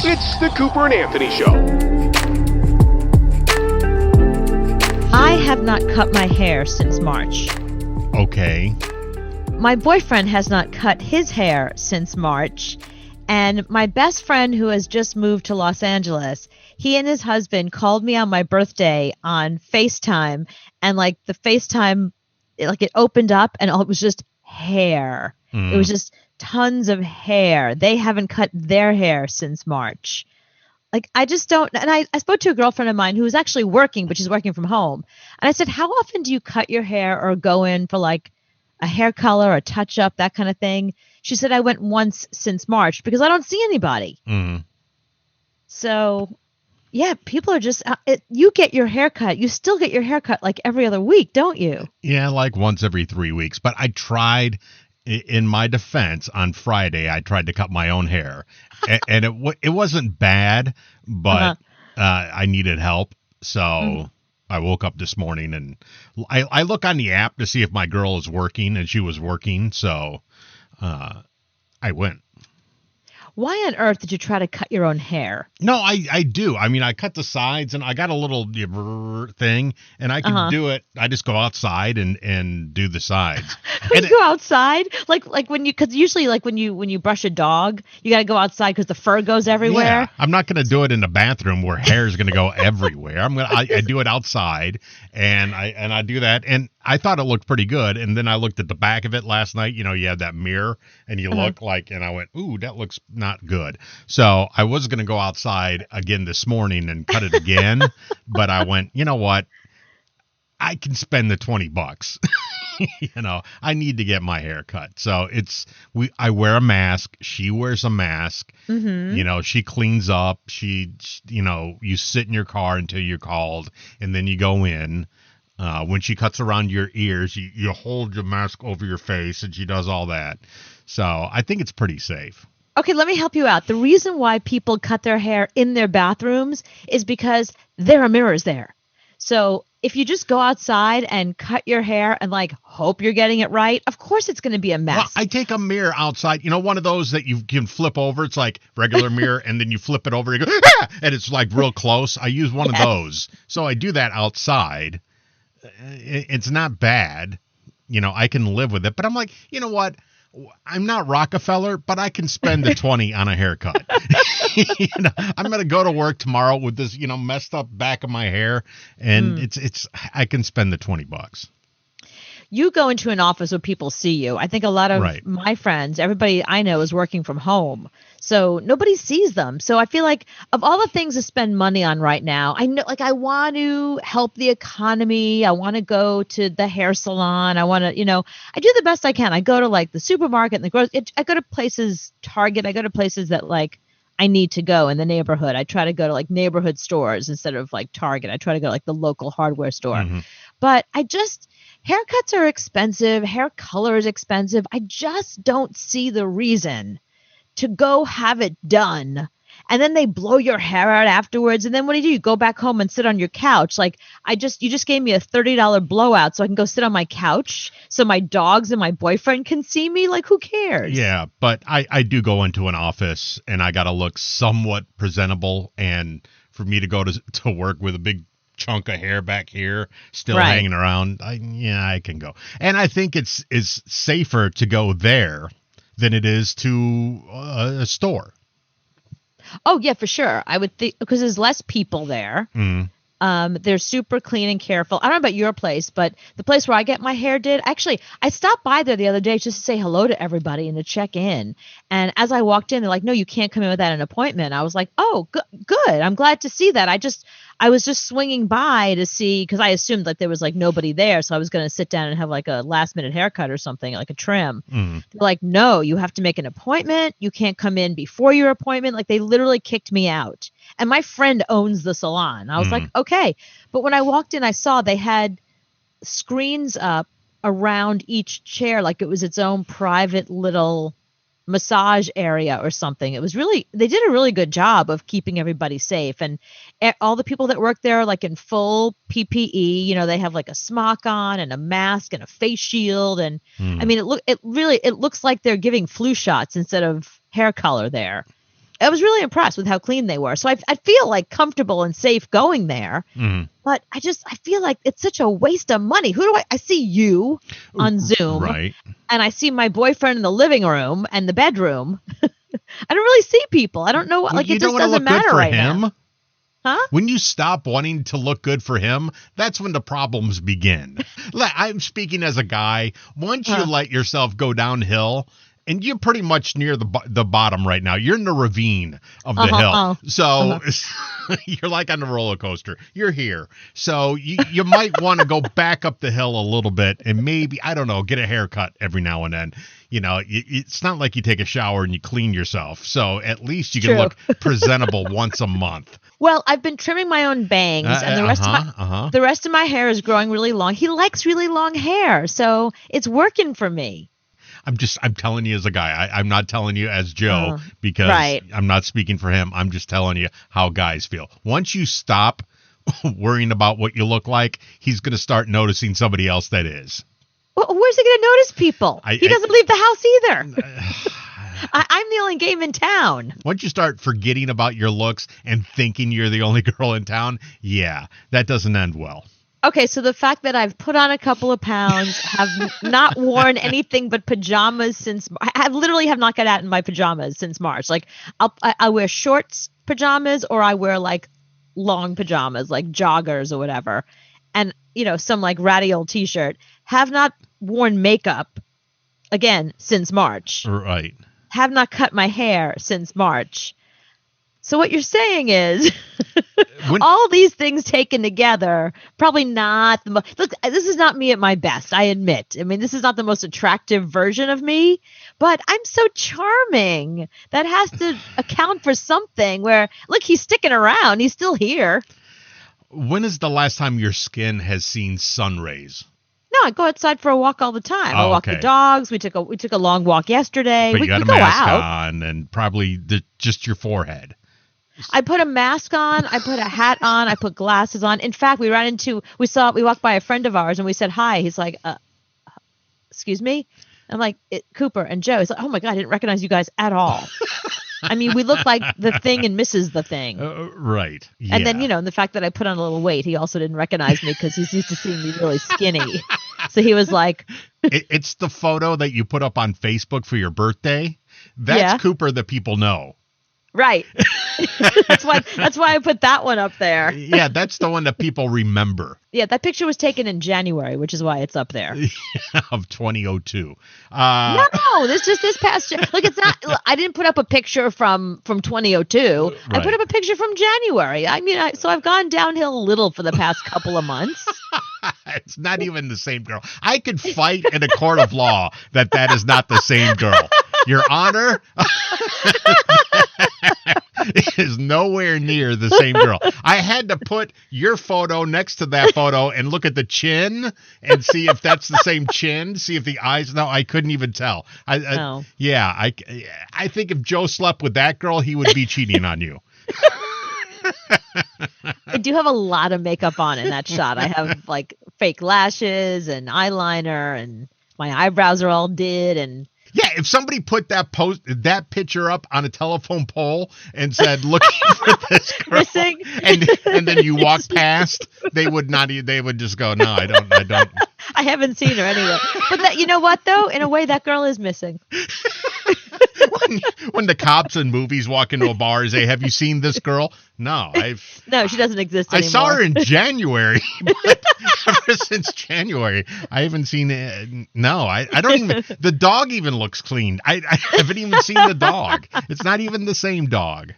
It's the Cooper and Anthony Show. I have not cut my hair since March. Okay. My boyfriend has not cut his hair since March. And my best friend who has just moved to Los Angeles, he and his husband called me on my birthday on FaceTime. And like the FaceTime, it opened up and it was just hair. It was just tons of hair. They haven't cut their hair since March. Like, I just don't. And I spoke to a girlfriend of mine who was actually working, but she's working from home. And I said, how often do you cut your hair or go in for like a hair color or touch up, that kind of thing? She said, I went once since March because I don't see anybody. So, yeah, people are just, you get your hair cut. You still get your hair cut like every other week, don't you? Yeah, like once every 3 weeks. But I tried, in my defense, on Friday, I tried to cut my own hair. And it wasn't bad, but I needed help. So I woke up this morning and I look on the app to see if my girl is working, and she was working. So I went. Why on earth did you try to cut your own hair? No, I do. I mean, I cut the sides, and I got a little thing, and I can do it. I just go outside and do the sides. When you go outside, like when you, because usually like when you brush a dog, you got to go outside because the fur goes everywhere. Yeah, I'm not going to do it in the bathroom where hair is going to go everywhere. I do it outside, and I do that, and I thought it looked pretty good. And then I looked at the back of it last night. You know, you have that mirror, and you look like, and I went, ooh, that looks not good. So I was going to go outside again this morning and cut it again, but I went, you know what? I can spend the $20. You know, I need to get my hair cut. So I wear a mask. She wears a mask. You know, she cleans up. You sit in your car until you're called, and then you go in. When she cuts around your ears, you hold your mask over your face, and she does all that. So I think it's pretty safe. Okay, let me help you out. The reason why people cut their hair in their bathrooms is because there are mirrors there. So if you just go outside and cut your hair and like hope you're getting it right, of course it's going to be a mess. Well, I take a mirror outside, you know, one of those that you can flip over. It's like regular mirror, and then you flip it over, you go, ah! And it's like real close. I use one of those. So I do that outside. It's not bad. You know, I can live with it. But I'm like, you know what? I'm not Rockefeller, but I can spend the 20 on a haircut. You know, I'm going to go to work tomorrow with this, you know, messed up back of my hair, and I can spend the $20. You go into an office where people see you. I think a lot of my friends, everybody I know is working from home. So nobody sees them. So I feel like of all the things to spend money on right now, I know, like, I want to help the economy. I want to go to the hair salon. I want to, you know, I do the best I can. I go to like the supermarket and the grocery. I go to places, Target. I go to places that like I need to go in the neighborhood. I try to go to like neighborhood stores instead of like Target. I try to go to like the local hardware store. But haircuts are expensive. Hair color is expensive. I just don't see the reason to go have it done. And then they blow your hair out afterwards. And then what do? You go back home and sit on your couch. Like, you just gave me a $30 blowout so I can go sit on my couch so my dogs and my boyfriend can see me. Like, who cares? Yeah, but I do go into an office, and I got to look somewhat presentable. And for me to go to work with a big chunk of hair back here still hanging around, I can go. And I think it's safer to go there than it is to a store. Oh, yeah, for sure. I would think because there's less people there. They're super clean and careful. I don't know about your place, but the place where I get my hair did, actually, I stopped by there the other day just to say hello to everybody and to check in. And as I walked in, they're like, no, you can't come in without an appointment. I was like, oh, good. I'm glad to see that. I was just swinging by to see, because I assumed that there was like nobody there. So I was going to sit down and have like a last minute haircut or something, like a trim. They're like, no, you have to make an appointment. You can't come in before your appointment. Like, they literally kicked me out. And my friend owns the salon. I was like, okay. But when I walked in, I saw they had screens up around each chair, like it was its own private little massage area or something. It was they did a really good job of keeping everybody safe. And all the people that work there are like in full PPE, you know, they have like a smock on and a mask and a face shield. And I mean, it looks like they're giving flu shots instead of hair color there. I was really impressed with how clean they were. So I feel like comfortable and safe going there. But I feel like it's such a waste of money. Who do I see you on Zoom, right? And I see my boyfriend in the living room and the bedroom. I don't really see people. I don't know. Well, like, you it just don't wanna doesn't look good matter for right him. now. Huh? When you stop wanting to look good for him, that's when the problems begin. I'm speaking as a guy. Once you let yourself go downhill, and you're pretty much near the bottom right now. You're in the ravine of the hill. So you're like on the roller coaster. You're here. So you might want to go back up the hill a little bit and maybe, I don't know, get a haircut every now and then. You know, it's not like you take a shower and you clean yourself. So at least you can look presentable once a month. Well, I've been trimming my own bangs, and the rest of my hair is growing really long. He likes really long hair, so it's working for me. I'm telling you as a guy. I'm not telling you as Joe because I'm not speaking for him. I'm just telling you how guys feel. Once you stop worrying about what you look like, he's going to start noticing somebody else that is. Well, where's he going to notice people? He doesn't leave the house either. I'm the only game in town. Once you start forgetting about your looks and thinking you're the only girl in town, yeah, that doesn't end well. Okay, so the fact that I've put on a couple of pounds, have not worn anything but pajamas since I literally have not got out in my pajamas since March. Like I wear shorts pajamas, or I wear like long pajamas, like joggers or whatever, and some like ratty old t-shirt. Have not worn makeup again since March. Right. Have not cut my hair since March. So what you're saying is all these things taken together, probably not the most. Look, this is not me at my best, I admit. I mean, this is not the most attractive version of me, but I'm so charming. That has to account for something where, look, he's sticking around. He's still here. When is the last time your skin has seen sun rays? No, I go outside for a walk all the time. I walk the dogs. We took a long walk yesterday. But we you got a go mask out. on and probably just your forehead. I put a mask on. I put a hat on. I put glasses on. In fact, we walked by a friend of ours and we said hi. He's like, excuse me? I'm like, Cooper and Joe. He's like, oh my God, I didn't recognize you guys at all. I mean, we look like the Thing and Mrs. the Thing. Right. Yeah. And then, and the fact that I put on a little weight, he also didn't recognize me because he's used to seeing me really skinny. So he was like, it's the photo that you put up on Facebook for your birthday. That's Cooper that people know. Right. That's why I put that one up there. Yeah, that's the one that people remember. Yeah, that picture was taken in January, which is why it's up there. Of 2002. No, this just this past year. Look, it's not. I didn't put up a picture from 2002. Right. I put up a picture from January. I mean, so I've gone downhill a little for the past couple of months. It's not even the same girl. I could fight in a court of law that is not the same girl. Your Honor, is nowhere near the same girl. I had to put your photo next to that photo and look at the chin and see if that's the same chin, see if the eyes. No, I couldn't even tell. I think if Joe slept with that girl, he would be cheating on you. I do have a lot of makeup on in that shot. I have like fake lashes and eyeliner, and my eyebrows are all did. And yeah, if somebody put that picture up on a telephone pole and said, "Looking for this girl," missing, and then you walk past, they would not. They would just go, "No, I don't." I haven't seen her anyway. But you know what, though? In a way, that girl is missing. When the cops in movies walk into a bar and say, "Have you seen this girl?" No, no, she doesn't exist anymore. I saw her in January, but ever since January, I haven't seen it. No, I don't even. The dog even looks clean. I haven't even seen the dog. It's not even the same dog.